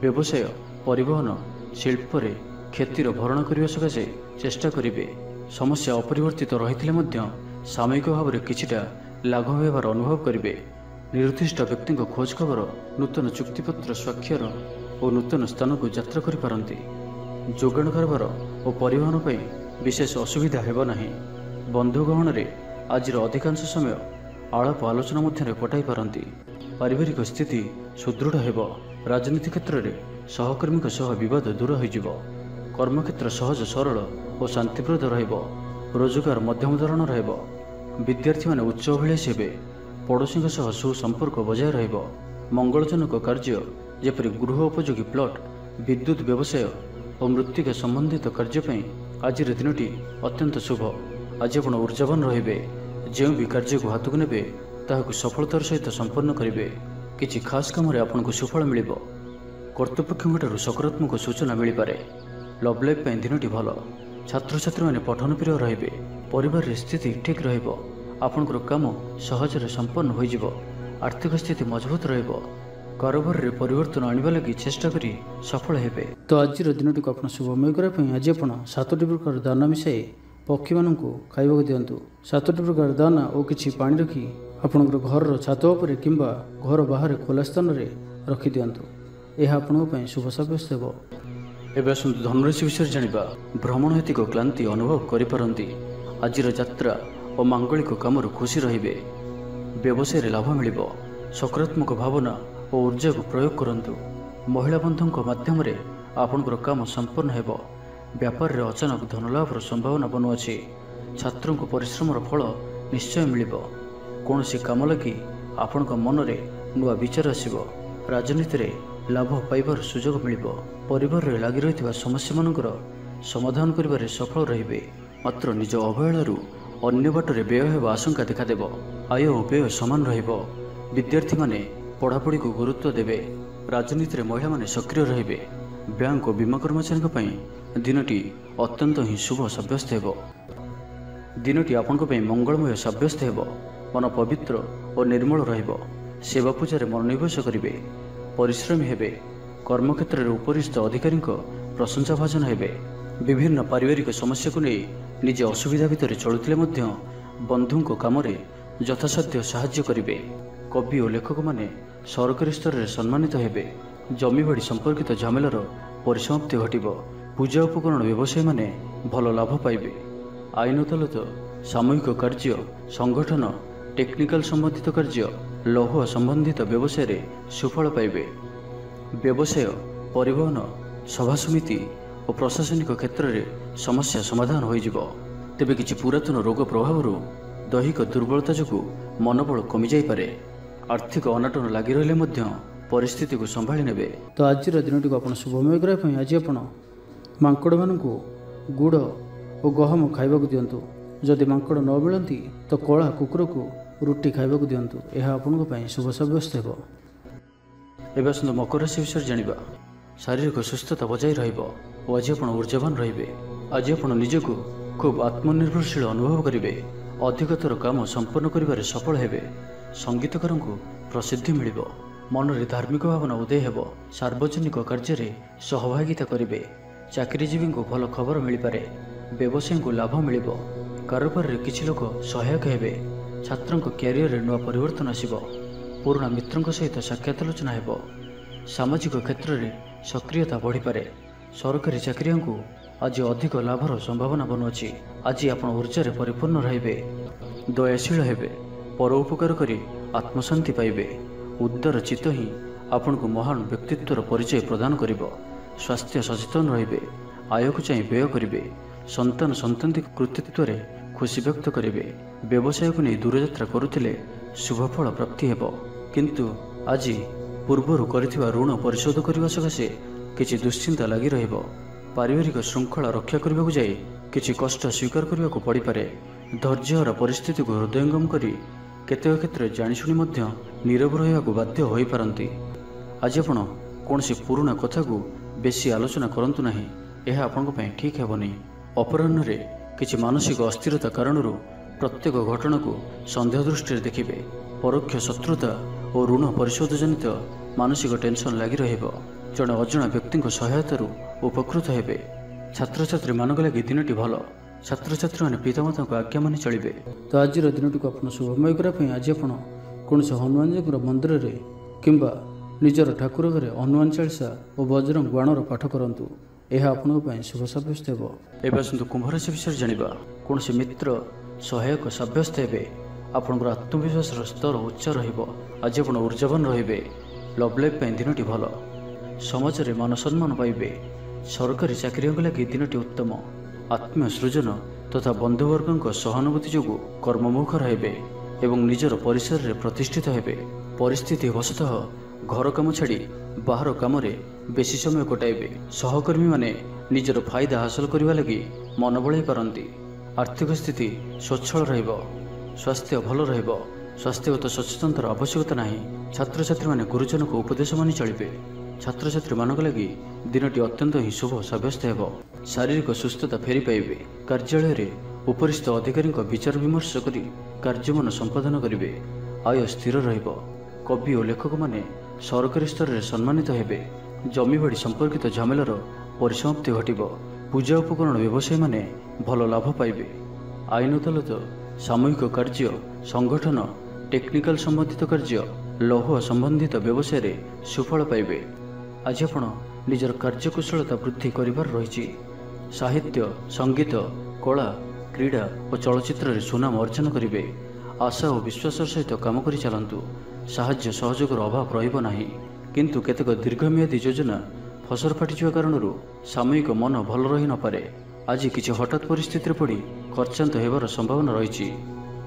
ବ୍ୟବସାୟ, ପରିବହନ, ଶିଳ୍ପରେ କ୍ଷତିର ଭରଣ କରିବା ସକାଶେ ଚେଷ୍ଟା କରିବେ। ସମସ୍ୟା ଅପରିବର୍ତ୍ତିତ ରହିଥିଲେ ମଧ୍ୟ ସାମୟିକ ଭାବରେ କିଛିଟା ଲାଘବ ହେବାର ଅନୁଭବ କରିବେ। ନିର୍ଦ୍ଦିଷ୍ଟ ବ୍ୟକ୍ତିଙ୍କ ଖୋଜ ଖବର, ନୂତନ ଚୁକ୍ତିପତ୍ର ସ୍ୱାକ୍ଷର ଓ ନୂତନ ସ୍ଥାନକୁ ଯାତ୍ରା କରିପାରନ୍ତି। ଯୋଗାଣ କାରବାର ଓ ପରିବହନ ପାଇଁ ବିଶେଷ ଅସୁବିଧା ହେବ ନାହିଁ। ବନ୍ଧୁ ଗହଣରେ ଆଜିର ଅଧିକାଂଶ ସମୟ ଆଳାପ ଆଲୋଚନା ମଧ୍ୟରେ କଟାଇ ପାରନ୍ତି। ପାରିବାରିକ ସ୍ଥିତି ସୁଦୃଢ଼ ହେବ। ରାଜନୀତି କ୍ଷେତ୍ରରେ ସହକର୍ମୀଙ୍କ ସହ ବିବାଦ ଦୂର ହୋଇଯିବ। କର୍ମକ୍ଷେତ୍ର ସହଜ, ସରଳ ଓ ଶାନ୍ତିପ୍ରଦ ରହିବ। ରୋଜଗାର ମଧ୍ୟମ ଧରଣର ହେବ। ବିଦ୍ୟାର୍ଥୀମାନେ ଉଚ୍ଚ ଅଭିଳାଷୀ ହେବେ। ପଡ଼ୋଶୀଙ୍କ ସହ ସୁସମ୍ପର୍କ ବଜାୟ ରହିବ। ମଙ୍ଗଳଜନକ କାର୍ଯ୍ୟ ଯେପରି ଗୃହ ଉପଯୋଗୀ ପ୍ଲଟ, ବିଦ୍ୟୁତ୍ ବ୍ୟବସାୟ ଓ ମୃତ୍ତିକା ସମ୍ବନ୍ଧିତ କାର୍ଯ୍ୟ ପାଇଁ ଆଜିର ଦିନଟି ଅତ୍ୟନ୍ତ ଶୁଭ। ଆଜି ଆପଣ ଊର୍ଜାବାନ ରହିବେ। ଯେଉଁ ବି କାର୍ଯ୍ୟକୁ ହାତକୁ ନେବେ ତାହାକୁ ସଫଳତାର ସହିତ ସମ୍ପନ୍ନ କରିବେ। କିଛି ଖାସ୍ କାମରେ ଆପଣଙ୍କୁ ସୁଫଳ ମିଳିବ। କର୍ତ୍ତୃପକ୍ଷଙ୍କଠାରୁ ସକାରାତ୍ମକ ସୂଚନା ମିଳିପାରେ। ଲଭ୍ ଲାଇଫ୍ ପାଇଁ ଦିନଟି ଭଲ। ଛାତ୍ରଛାତ୍ରୀମାନେ ପଠନପ୍ରିୟ ରହିବେ। ପରିବାରରେ ସ୍ଥିତି ଠିକ୍ ରହିବ। ଆପଣଙ୍କର କାମ ସହଜରେ ସମ୍ପନ୍ନ ହୋଇଯିବ। ଆର୍ଥିକ ସ୍ଥିତି ମଜବୁତ ରହିବ। କାରବାରରେ ପରିବର୍ତ୍ତନ ଆଣିବା ଲାଗି ଚେଷ୍ଟା କରି ସଫଳ ହେବେ। ତ ଆଜିର ଦିନଟିକୁ ଆପଣ ଶୁଭମୟ କରିବା ପାଇଁ ଆଜି ଆପଣ 7ଟି ପ୍ରକାର ଦାନା ମିଶାଇ ପକ୍ଷୀମାନଙ୍କୁ ଖାଇବାକୁ ଦିଅନ୍ତୁ। 7ଟି ପ୍ରକାର ଦାନା ଓ କିଛି ପାଣି ରଖି ଆପଣଙ୍କର ଘରର ଛାତ ଉପରେ କିମ୍ବା ଘର ବାହାରେ ଖୋଲା ସ୍ଥାନରେ ରଖିଦିଅନ୍ତୁ। ଏହା ଆପଣଙ୍କ ପାଇଁ ଶୁଭ ସାବ୍ୟସ୍ତ ହେବ। ଏବେ ଆସନ୍ତୁ ଧନୁରାଶି ବିଷୟରେ ଜାଣିବା। ଭ୍ରମଣ ହେତିକ କ୍ଳାନ୍ତି ଅନୁଭବ କରିପାରନ୍ତି। ଆଜିର ଯାତ୍ରା ଓ ମାଙ୍ଗଳିକ କାମରୁ ଖୁସି ରହିବେ। ବ୍ୟବସାୟରେ ଲାଭ ମିଳିବ। ସକାରାତ୍ମକ ଭାବନା ଓ ଊର୍ଜାକୁ ପ୍ରୟୋଗ କରନ୍ତୁ। ମହିଳା ବନ୍ଧୁଙ୍କ ମାଧ୍ୟମରେ ଆପଣଙ୍କର କାମ ସମ୍ପନ୍ନ ହେବ। ବ୍ୟାପାରରେ ଅଚାନକ ଧନଲାଭର ସମ୍ଭାବନା ବନୁଅଛି। ଛାତ୍ରଙ୍କୁ ପରିଶ୍ରମର ଫଳ ନିଶ୍ଚୟ ମିଳିବ। କୌଣସି କାମ ଲାଗି ଆପଣଙ୍କ ମନରେ ନୂଆ ବିଚାର ଆସିବ। ରାଜନୀତିରେ ଲାଭ ପାଇବାର ସୁଯୋଗ ମିଳିବ। ପରିବାରରେ ଲାଗି ରହିଥିବା ସମସ୍ୟାମାନଙ୍କର ସମାଧାନ କରିବାରେ ସଫଳ ରହିବେ। ମାତ୍ର ନିଜ ଅବହେଳାରୁ ଅନ୍ୟ ବାଟରେ ବ୍ୟୟ ହେବା ଆଶଙ୍କା ଦେଖାଦେବ। ଆୟ ଓ ବ୍ୟୟ ସମାନ ରହିବ। ବିଦ୍ୟାର୍ଥୀମାନେ ପଢ଼ାପଢ଼ିକୁ ଗୁରୁତ୍ୱ ଦେବେ। ରାଜନୀତିରେ ମହିଳାମାନେ ସକ୍ରିୟ ରହିବେ। ବ୍ୟାଙ୍କ ଓ ବୀମା କର୍ମଚାରୀଙ୍କ ପାଇଁ ଦିନଟି ଅତ୍ୟନ୍ତ ହିଁ ଶୁଭ ସାବ୍ୟସ୍ତ ହେବ। ଦିନଟି ଆପଣଙ୍କ ପାଇଁ ମଙ୍ଗଳମୟ ସାବ୍ୟସ୍ତ ହେବ। ମନ ପବିତ୍ର ଓ ନିର୍ମଳ ରହିବ। ସେବା ପୂଜାରେ ମନୋନିବେଶ କରିବେ। ପରିଶ୍ରମୀ ହେବେ। କର୍ମକ୍ଷେତ୍ରରେ ଉପରିସ୍ଥ ଅଧିକାରୀଙ୍କ ପ୍ରଶଂସାଭାଜନ ହେବେ। ବିଭିନ୍ନ ପାରିବାରିକ ସମସ୍ୟାକୁ ନେଇ ନିଜେ ଅସୁବିଧା ଭିତରେ ଚଳୁଥିଲେ ମଧ୍ୟ ବନ୍ଧୁଙ୍କ କାମରେ ଯଥାସାଧ୍ୟ ସାହାଯ୍ୟ କରିବେ। କବି ଓ ଲେଖକମାନେ ସରକାରୀ ସ୍ତରରେ ସମ୍ମାନିତ ହେବେ। ଜମିବାଡ଼ି ସମ୍ପର୍କିତ ଝାମେଲାର ପରିସମାପ୍ତି ଘଟିବ। ପୂଜା ଉପକରଣ ବ୍ୟବସାୟୀମାନେ ଭଲ ଲାଭ ପାଇବେ। ଆଇନ ଅଦାଲତ, ସାମୂହିକ କାର୍ଯ୍ୟ, ସଂଗଠନ, ଟେକ୍ନିକାଲ ସମ୍ବନ୍ଧିତ କାର୍ଯ୍ୟ, ଲୌହ ସମ୍ବନ୍ଧିତ ବ୍ୟବସାୟରେ ସୁଫଳ ପାଇବେ। ବ୍ୟବସାୟ, ପରିବହନ, ସଭାସମିତି ଓ ପ୍ରଶାସନିକ କ୍ଷେତ୍ରରେ ସମସ୍ୟା ସମାଧାନ ହୋଇଯିବ। ତେବେ କିଛି ପୁରାତନ ରୋଗ ପ୍ରଭାବରୁ ଦୈହିକ ଦୁର୍ବଳତା ଯୋଗୁଁ ମନୋବଳ କମିଯାଇପାରେ। ଆର୍ଥିକ ଅନାଟନ ଲାଗି ରହିଲେ ମଧ୍ୟ ପରିସ୍ଥିତିକୁ ସମ୍ଭାଳି ନେବେ। ତ ଆଜିର ଦିନଟିକୁ ଆପଣ ଶୁଭମୟ କରିବା ପାଇଁ ଆଜି ଆପଣ ମାଙ୍କଡ଼ମାନଙ୍କୁ ଗୁଡ଼ ଓ ଗହମ ଖାଇବାକୁ ଦିଅନ୍ତୁ। ଯଦି ମାଙ୍କଡ଼ ନ ମିଳନ୍ତି ତ କଳା କୁକୁରକୁ ରୁଟି ଖାଇବାକୁ ଦିଅନ୍ତୁ। ଏହା ଆପଣଙ୍କ ପାଇଁ ଶୁଭ ସାବ୍ୟସ୍ତ ହେବ। ଏବେ ଆସନ୍ତୁ ମକର ରାଶି ବିଷୟରେ ଜାଣିବା। ଶାରୀରିକ ସୁସ୍ଥତା ବଜାୟ ରହିବ ଓ ଆଜି ଆପଣ ଊର୍ଜାବାନ ରହିବେ। ଆଜି ଆପଣ ନିଜକୁ ଖୁବ୍ ଆତ୍ମନିର୍ଭରଶୀଳ ଅନୁଭବ କରିବେ। ଅଧିକତର କାମ ସମ୍ପନ୍ନ କରିବାରେ ସଫଳ ହେବେ। ସଙ୍ଗୀତକାରଙ୍କୁ ପ୍ରସିଦ୍ଧି ମିଳିବ। ମନରେ ଧାର୍ମିକ ଭାବନା ଉଦୟ ହେବ। ସାର୍ବଜନିକ କାର୍ଯ୍ୟରେ ସହଭାଗିତା କରିବେ। ଚାକିରିଜୀବୀଙ୍କୁ ଭଲ ଖବର ମିଳିପାରେ। ବ୍ୟବସାୟୀଙ୍କୁ ଲାଭ ମିଳିବ। କାରବାରରେ କିଛି ଲୋକ ସହାୟକ ହେବେ। ଛାତ୍ରଙ୍କ କ୍ୟାରିୟରରେ ନୂଆ ପରିବର୍ତ୍ତନ ଆସିବ। ପୁରୁଣା ମିତ୍ରଙ୍କ ସହିତ ସାକ୍ଷାତ ଆଲୋଚନା ହେବ। ସାମାଜିକ କ୍ଷେତ୍ରରେ ସକ୍ରିୟତା ବଢ଼ିପାରେ। ସରକାରୀ ଚାକିରିଆଙ୍କୁ ଆଜି ଅଧିକ ଲାଭର ସମ୍ଭାବନା ବନୁଅଛି। ଆଜି ଆପଣ ଊର୍ଜାରେ ପରିପୂର୍ଣ୍ଣ ରହିବେ। ଦୟାଶୀଳ ହେବେ। ପର ଉପକାର କରି ଆତ୍ମଶାନ୍ତି ପାଇବେ। ଉଦାର ଚିତ୍ତ ହିଁ ଆପଣଙ୍କୁ ମହାନ ବ୍ୟକ୍ତିତ୍ୱର ପରିଚୟ ପ୍ରଦାନ କରିବ। ସ୍ୱାସ୍ଥ୍ୟ ସଚେତନ ରହିବେ। ଆୟକୁ ଚାହିଁ ବ୍ୟୟ କରିବେ। ସନ୍ତାନ ସନ୍ତତିଙ୍କ କୃତିତ୍ୱରେ ଖୁସି ବ୍ୟକ୍ତ କରିବେ। ବ୍ୟବସାୟକୁ ନେଇ ଦୂରଯାତ୍ରା କରୁଥିଲେ ଶୁଭଫଳ ପ୍ରାପ୍ତି ହେବ। କିନ୍ତୁ ଆଜି ପୂର୍ବରୁ କରିଥିବା ଋଣ ପରିଶୋଧ କରିବା ସକାଶେ କିଛି ଦୁଶ୍ଚିନ୍ତା ଲାଗି ରହିବ। ପାରିବାରିକ ଶୃଙ୍ଖଳା ରକ୍ଷା କରିବାକୁ ଯାଇ କିଛି କଷ୍ଟ ସ୍ୱୀକାର କରିବାକୁ ପଡ଼ିପାରେ। ଧୈର୍ଯ୍ୟହରା ପରିସ୍ଥିତିକୁ ହୃଦୟଙ୍ଗମ କରି କେତେକ କ୍ଷେତ୍ରରେ ଜାଣିଶୁଣି ମଧ୍ୟ ନୀରବ ରହିବାକୁ ବାଧ୍ୟ ହୋଇପାରନ୍ତି। ଆଜି ଆପଣ କୌଣସି ପୁରୁଣା କଥାକୁ ବେଶୀ ଆଲୋଚନା କରନ୍ତୁ ନାହିଁ। ଏହା ଆପଣଙ୍କ ପାଇଁ ଠିକ୍ ହେବନି। ଅପରାହ୍ନରେ କିଛି ମାନସିକ ଅସ୍ଥିରତା କାରଣରୁ ପ୍ରତ୍ୟେକ ଘଟଣାକୁ ସନ୍ଦେହ ଦୃଷ୍ଟିରେ ଦେଖିବେ। ପରୋକ୍ଷ ଶତ୍ରୁତା ଓ ଋଣ ପରିଶୋଧ ଜନିତ ମାନସିକ ଟେନସନ୍ ଲାଗି ରହିବ। ଜଣେ ଅଜଣା ବ୍ୟକ୍ତିଙ୍କ ସହାୟତାରୁ ଉପକୃତ ହେବେ। ଛାତ୍ରଛାତ୍ରୀମାନଙ୍କ ଲାଗି ଦିନଟି ଭଲ। ଛାତ୍ରଛାତ୍ରୀମାନେ ପିତାମାତାଙ୍କ ଆଜ୍ଞା ମାନି ଚଳିବେ। ତ ଆଜିର ଦିନଟିକୁ ଆପଣ ଶୁଭମୟ କରିବା ପାଇଁ ଆଜି ଆପଣ କୌଣସି ହନୁମାନଜୀଙ୍କର ମନ୍ଦିରରେ କିମ୍ବା ନିଜର ଠାକୁର ଘରେ ହନୁମାନ ଚାଳିଶା ଓ ବଜରଙ୍ଗ ବାଣର ପାଠ କରନ୍ତୁ। ଏହା ଆପଣଙ୍କ ପାଇଁ ଶୁଭ ସାବ୍ୟସ୍ତ ହେବ। ଏବେ ଆସନ୍ତୁ କୁମ୍ଭ ରାଶି ବିଷୟରେ ଜାଣିବା। କୌଣସି ମିତ୍ର ସହାୟକ ସାବ୍ୟସ୍ତ ହେବେ। ଆପଣଙ୍କର ଆତ୍ମବିଶ୍ୱାସର ସ୍ତର ଉଚ୍ଚ ରହିବ। ଆଜି ଆପଣ ଉର୍ଜାବାନ ରହିବେ। ଲଭ୍ ଲାଇଫ୍ ପାଇଁ ଦିନଟି ଭଲ। ସମାଜରେ ମାନ ସମ୍ମାନ ପାଇବେ। ସରକାରୀ ଚାକିରିଙ୍କ ଲାଗି ଦିନଟି ଉତ୍ତମ। ଆତ୍ମୀୟ ସୃଜନ ତଥା ବନ୍ଧୁବର୍ଗଙ୍କ ସହାନୁଭୂତି ଯୋଗୁଁ କର୍ମମୁଖ ରହିବେ ଏବଂ ନିଜର ପରିସରରେ ପ୍ରତିଷ୍ଠିତ ହେବେ। ପରିସ୍ଥିତି ବଶତଃ ଘର କାମ ଛାଡ଼ି ବାହାର କାମରେ ବେଶୀ ସମୟ କଟାଇବେ। ସହକର୍ମୀମାନେ ନିଜର ଫାଇଦା ହାସଲ କରିବା ଲାଗି ମନ ବଳାଇ ପାରନ୍ତି। ଆର୍ଥିକ ସ୍ଥିତି ସ୍ୱଚ୍ଛଳ ରହିବ। ସ୍ୱାସ୍ଥ୍ୟ ଭଲ ରହିବ। ସ୍ୱାସ୍ଥ୍ୟଗତ ସଚେତନତାର ଆବଶ୍ୟକତା ନାହିଁ। ଛାତ୍ରଛାତ୍ରୀମାନେ ଗୁରୁଜନଙ୍କ ଉପଦେଶ ମାନି ଚଳିବେ। ଛାତ୍ରଛାତ୍ରୀମାନଙ୍କ ଲାଗି ଦିନଟି ଅତ୍ୟନ୍ତ ହିଁ ଶୁଭ ସାବ୍ୟସ୍ତ ହେବ। ଶାରୀରିକ ସୁସ୍ଥତା ଫେରି ପାଇବେ। କାର୍ଯ୍ୟାଳୟରେ ଉପରିସ୍ଥ ଅଧିକାରୀଙ୍କ ବିଚାର ବିମର୍ଶ କରି କାର୍ଯ୍ୟମାନ ସମ୍ପାଦନ କରିବେ। ଆୟ ସ୍ଥିର ରହିବ। କବି ଓ ଲେଖକମାନେ ସରକାରୀ ସ୍ତରରେ ସମ୍ମାନିତ ହେବେ। ଜମିବାଡ଼ି ସମ୍ପର୍କିତ ଝାମେଲାର ପରିସମାପ୍ତି ଘଟିବ। ପୂଜା ଉପକରଣ ବ୍ୟବସାୟୀମାନେ ଭଲ ଲାଭ ପାଇବେ। ଆଇନ ଅଦାଲତ, ସାମୂହିକ କାର୍ଯ୍ୟ, ସଂଗଠନ, ଟେକ୍ନିକାଲ ସମ୍ବନ୍ଧିତ କାର୍ଯ୍ୟ, ଲୌହ ସମ୍ବନ୍ଧିତ ବ୍ୟବସାୟରେ ସୁଫଳ ପାଇବେ। ଆଜି ଆପଣ ନିଜର କାର୍ଯ୍ୟକୁଶଳତା ବୃଦ୍ଧି କରିବାର ରହିଛି। ସାହିତ୍ୟ, ସଙ୍ଗୀତ, କଳା, କ୍ରୀଡ଼ା ଓ ଚଳଚ୍ଚିତ୍ରରେ ସୁନାମ ଅର୍ଜନ କରିବେ। ଆଶା ଓ ବିଶ୍ୱାସର ସହିତ କାମ କରି ଚାଲନ୍ତୁ। ସାହାଯ୍ୟ ସହଯୋଗର ଅଭାବ ରହିବ ନାହିଁ। କିନ୍ତୁ କେତେକ ଦୀର୍ଘମିଆଦୀ ଯୋଜନା ଫସର ଫାଟିଯିବା କାରଣରୁ ସାମୟିକ ମନ ଭଲ ରହିନପାରେ। ଆଜି କିଛି ହଠାତ୍ ପରିସ୍ଥିତିରେ ପଡ଼ି ଖର୍ଚ୍ଚାନ୍ତ ହେବାର ସମ୍ଭାବନା ରହିଛି।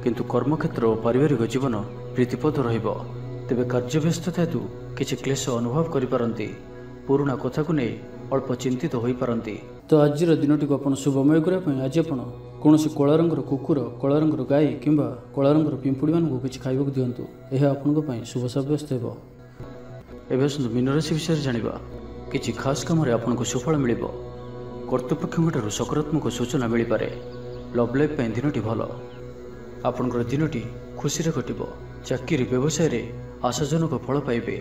କିନ୍ତୁ କର୍ମକ୍ଷେତ୍ର ଓ ପାରିବାରିକ ଜୀବନ ପ୍ରୀତିପଦ ରହିବ। ତେବେ କାର୍ଯ୍ୟବ୍ୟସ୍ତତା ହେତୁ କିଛି କ୍ଲେଶ ଅନୁଭବ କରିପାରନ୍ତି। ପୁରୁଣା କଥାକୁ ନେଇ ଅଳ୍ପ ଚିନ୍ତିତ ହୋଇପାରନ୍ତି। ତ ଆଜିର ଦିନଟିକୁ ଆପଣ ଶୁଭମୟ କରିବା ପାଇଁ ଆଜି ଆପଣ କୌଣସି କଳା ରଙ୍ଗର କୁକୁର, କଳା ରଙ୍ଗର ଗାଈ କିମ୍ବା କଳା ରଙ୍ଗର ପିମ୍ପୁଡ଼ିମାନଙ୍କୁ କିଛି ଖାଇବାକୁ ଦିଅନ୍ତୁ। ଏହା ଆପଣଙ୍କ ପାଇଁ ଶୁଭ ସାବ୍ୟସ୍ତ ହେବ। ଏବେ ଆସନ୍ତୁ ମୀନ ରାଶି ବିଷୟରେ ଜାଣିବା। କିଛି ଖାସ୍ କାମରେ ଆପଣଙ୍କୁ ସୁଫଳ ମିଳିବ। କର୍ତ୍ତୃପକ୍ଷଙ୍କଠାରୁ ସକାରାତ୍ମକ ସୂଚନା ମିଳିପାରେ। ଲଭ୍ ଲାଇଫ୍ ପାଇଁ ଦିନଟି ଭଲ। ଆପଣଙ୍କର ଦିନଟି ଖୁସିରେ କଟିବ। ଚାକିରି ବ୍ୟବସାୟରେ ଆଶାଜନକ ଫଳ ପାଇବେ।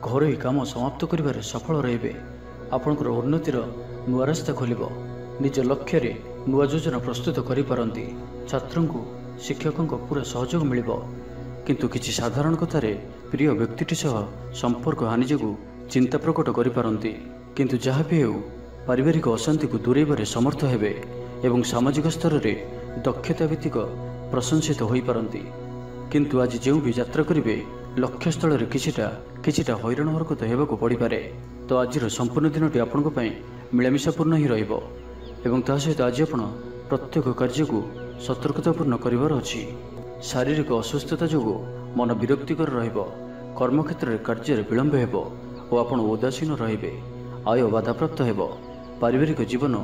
ଘରୋଇ କାମ ସମାପ୍ତ କରିବାରେ ସଫଳ ରହିବେ। ଆପଣଙ୍କର ଉନ୍ନତିର ନୂଆ ରାସ୍ତା ଖୋଲିବ। ନିଜ ଲକ୍ଷ୍ୟରେ ନୂଆ ଯୋଜନା ପ୍ରସ୍ତୁତ କରିପାରନ୍ତି। ଛାତ୍ରଙ୍କୁ ଶିକ୍ଷକଙ୍କ ପୁରା ସହଯୋଗ ମିଳିବ। କିନ୍ତୁ କିଛି ସାଧାରଣ କଥାରେ ପ୍ରିୟ ବ୍ୟକ୍ତିଟି ସହ ସମ୍ପର୍କ ହାନି ଯୋଗୁଁ ଚିନ୍ତା ପ୍ରକଟ କରିପାରନ୍ତି। କିନ୍ତୁ ଯାହା ବି ହେଉ ପାରିବାରିକ ଅଶାନ୍ତିକୁ ଦୂରେଇବାରେ ସମର୍ଥ ହେବେ ଏବଂ ସାମାଜିକ ସ୍ତରରେ ଦକ୍ଷତା ଭିତ୍ତିକ ପ୍ରଶଂସିତ ହୋଇପାରନ୍ତି। କିନ୍ତୁ ଆଜି ଯେଉଁ ବି ଯାତ୍ରା କରିବେ ଲକ୍ଷ୍ୟସ୍ଥଳରେ କିଛିଟା ହଇରାଣ ହରକତ ହେବାକୁ ପଡ଼ିପାରେ। ତ ଆଜିର ସମ୍ପୂର୍ଣ୍ଣ ଦିନଟି ଆପଣଙ୍କ ପାଇଁ ମିଳାମିଶାପୂର୍ଣ୍ଣ ହିଁ ରହିବ ଏବଂ ତା ସହିତ ଆଜି ଆପଣ ପ୍ରତ୍ୟେକ କାର୍ଯ୍ୟକୁ ସତର୍କତାପୂର୍ଣ୍ଣ କରିବାର ଅଛି। ଶାରୀରିକ ଅସୁସ୍ଥତା ଯୋଗୁଁ ମନ ବିରକ୍ତିକର ରହିବ। କର୍ମକ୍ଷେତ୍ରରେ କାର୍ଯ୍ୟରେ ବିଳମ୍ବ ହେବ ଓ ଆପଣ ଉଦାସୀନ ରହିବେ। ଆୟ ବାଧାପ୍ରାପ୍ତ ହେବ। ପାରିବାରିକ ଜୀବନ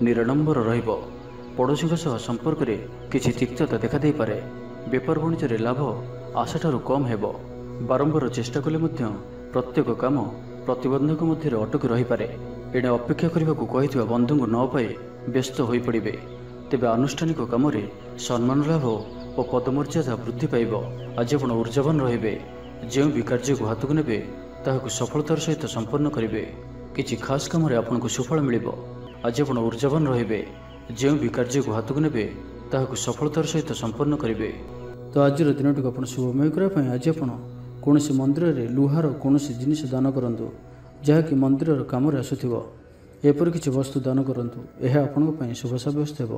ନିରାଡ଼ମ୍ବର ରହିବ। ପଡ଼ୋଶୀଙ୍କ ସହ ସମ୍ପର୍କରେ କିଛି ତିକ୍ତତା ଦେଖାଦେଇପାରେ। ବେପାର ବାଣିଜ୍ୟରେ ଲାଭ ଆଶାଠାରୁ କମ୍ ହେବ। ବାରମ୍ବାର ଚେଷ୍ଟା କଲେ ମଧ୍ୟ ପ୍ରତ୍ୟେକ କାମ ପ୍ରତିବନ୍ଧକ ମଧ୍ୟରେ ଅଟକି ରହିପାରେ। ଏଣେ ଅପେକ୍ଷା କରିବାକୁ କହିଥିବା ବନ୍ଧୁଙ୍କୁ ନ ପାଇ ବ୍ୟସ୍ତ ହୋଇପଡ଼ିବେ। ତେବେ ଆନୁଷ୍ଠାନିକ କାମରେ ସମ୍ମାନ ଲାଭ ଓ ପଦମର୍ଯ୍ୟାଦା ବୃଦ୍ଧି ପାଇବ। ଆଜି ଆପଣ ଉର୍ଜାବାନ ରହିବେ। ଯେଉଁ ବି କାର୍ଯ୍ୟକୁ ହାତକୁ ନେବେ ତାହାକୁ ସଫଳତାର ସହିତ ସମ୍ପନ୍ନ କରିବେ। କିଛି ଖାସ୍ କାମରେ ଆପଣଙ୍କୁ ସୁଫଳ ମିଳିବ। ଆଜି ଆପଣ ଉର୍ଜାବାନ ରହିବେ। ଯେଉଁ ବି କାର୍ଯ୍ୟକୁ ହାତକୁ ନେବେ ତାହାକୁ ସଫଳତାର ସହିତ ସମ୍ପନ୍ନ କରିବେ। ତ ଆଜିର ଦିନଟିକୁ ଆପଣ ଶୁଭମୟ କରିବା ପାଇଁ ଆଜି ଆପଣ କୌଣସି ମନ୍ଦିରରେ ଲୁହାର କୌଣସି ଜିନିଷ ଦାନ କରନ୍ତୁ ଯାହାକି ମନ୍ଦିରର କାମରେ ଆସୁଥିବ। ଏପରି କିଛି ବସ୍ତୁ ଦାନ କରନ୍ତୁ। ଏହା ଆପଣଙ୍କ ପାଇଁ ଶୁଭ ସାବ୍ୟସ୍ତ ହେବ।